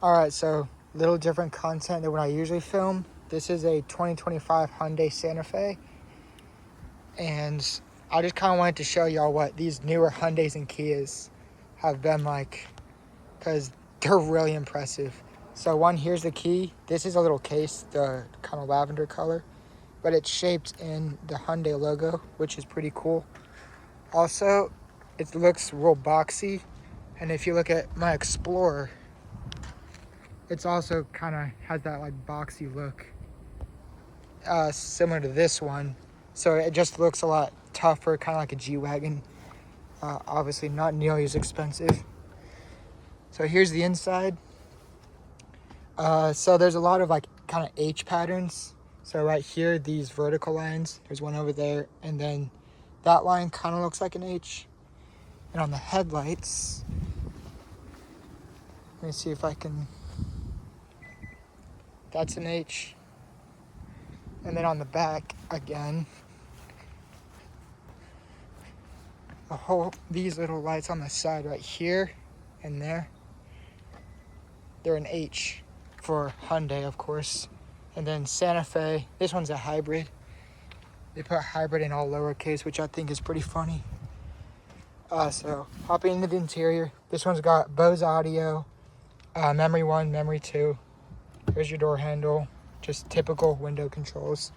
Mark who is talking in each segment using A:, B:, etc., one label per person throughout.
A: Alright, so little different content than what I usually film. This is a 2025 Hyundai Santa Fe. And I just kind of wanted to show y'all what these newer Hyundais and Kias have been like. Because they're really impressive. So one, here's the key. This is a little case, the kind of lavender color. But it's shaped in the Hyundai logo, which is pretty cool. Also, it looks real boxy. And if you look at my Explorer, it's also kind of has that like boxy look, similar to this one. So it just looks a lot tougher, kind of like a G-Wagon. Obviously not nearly as expensive. So here's the inside. So there's a lot of like kind of H patterns. So right here, these vertical lines, there's one over there, and then that line kind of looks like an H. And on the headlights, let me see if I can, that's an H. And then on the back, again, these little lights on the side right here and there, they're an H for Hyundai, of course. And then Santa Fe, this one's a hybrid. They put hybrid in all lowercase, which I think is pretty funny. So hopping into the interior, this one's got Bose audio, memory 1, memory 2. Here's your door handle, just typical window controls.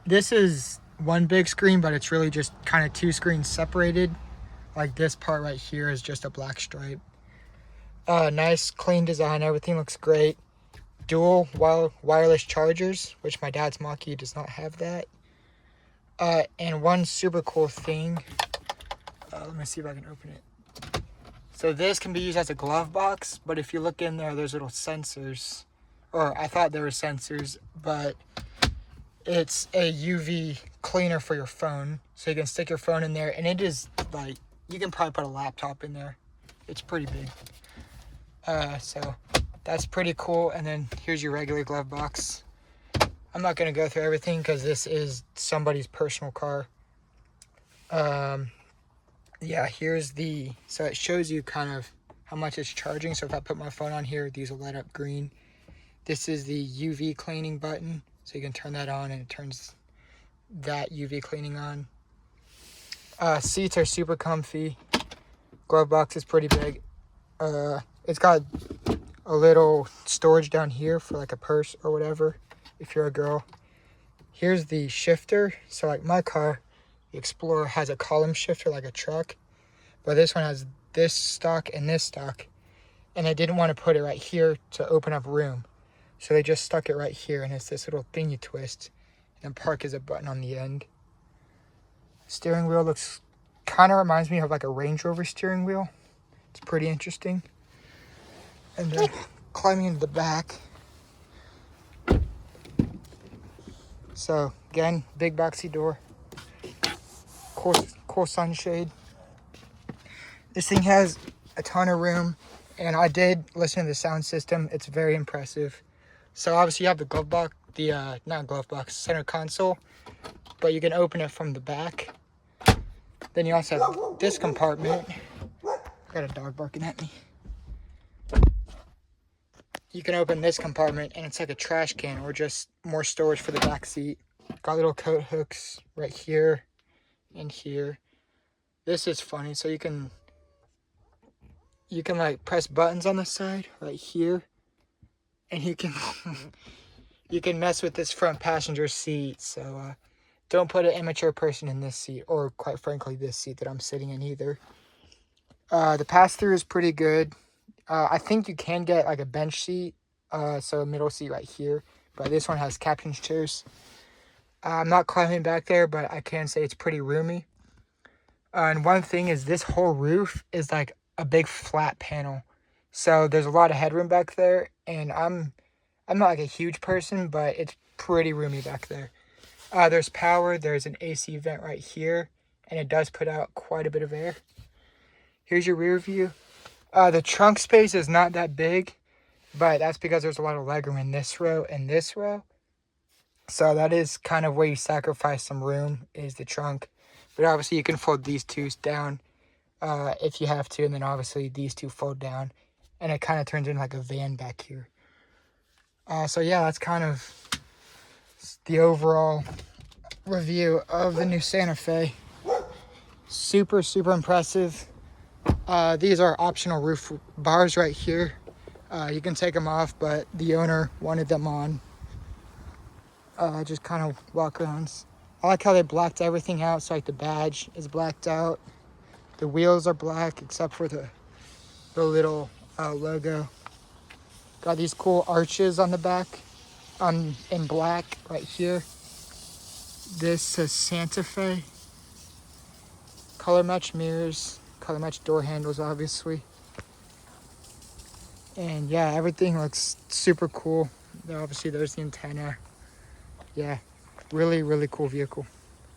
A: This is one big screen, but it's really just kind of two screens separated. Like this part right here is just a black stripe. Nice clean design, everything looks great. Dual wireless chargers, which my dad's Mach-E does not have that. And one super cool thing, let me see if I can open it. So this can be used as a glove box, but if you look in there, there's little sensors, or I thought there were sensors, but it's a UV cleaner for your phone. So you can stick your phone in there, and it is like, you can probably put a laptop in there. It's pretty big. So that's pretty cool. And then here's your regular glove box. I'm not going to go through everything because this is somebody's personal car. Yeah, so it shows you kind of how much it's charging. So if I put my phone on here, these will light up green. This is the UV cleaning button. So you can turn that on and it turns that UV cleaning on. Seats are super comfy. Glove box is pretty big. It's got a little storage down here for like a purse or whatever if you're a girl. Here's the shifter. So like my car, the Explorer, has a column shifter like a truck, but this one has this stock and this stock, and they didn't want to put it right here to open up room, so they just stuck it right here, and it's this little thing you twist, and then park is a button on the end. Steering wheel looks, kind of reminds me of like a Range Rover steering wheel. It's pretty interesting. And then climbing into the back. So again, big boxy door. Cool sunshade. This thing has a ton of room, and I did listen to the sound system. It's very impressive. So obviously you have the glove box, not glove box, center console, but you can open it from the back. Then you also have this compartment. Got a dog barking at me. You can open this compartment and it's like a trash can or just more storage for the back seat. Got little coat hooks right here and here. This is funny. So you can like press buttons on the side right here, and you can you can mess with this front passenger seat. So don't put an immature person in this seat, or quite frankly this seat that I'm sitting in either. The pass-through is pretty good. I think you can get like a bench seat, so a middle seat right here, but this one has captain's chairs. I'm not climbing back there, but I can say it's pretty roomy. And one thing is this whole roof is like a big flat panel, so there's a lot of headroom back there, and I'm not like a huge person, but it's pretty roomy back there. There's power, there's an AC vent right here, and it does put out quite a bit of air. Here's your rear view. The trunk space is not that big, but that's because there's a lot of legroom in this row and this row. So that is kind of where you sacrifice some room, is the trunk. But obviously you can fold these two down if you have to, and then obviously these two fold down. and it kind of turns into like a van back here. So yeah, that's kind of the overall review of the new Santa Fe. Super, super impressive. These are optional roof bars right here. You can take them off, but the owner wanted them on. Just kind of walk around. I like how they blacked everything out, so like the badge is blacked out. The wheels are black except for the little logo. Got these cool arches on the back in black right here. This says Santa Fe. Color match mirrors, color match door handles, obviously. And yeah, everything looks super cool. Obviously, there's the antenna. Yeah, really, really cool vehicle.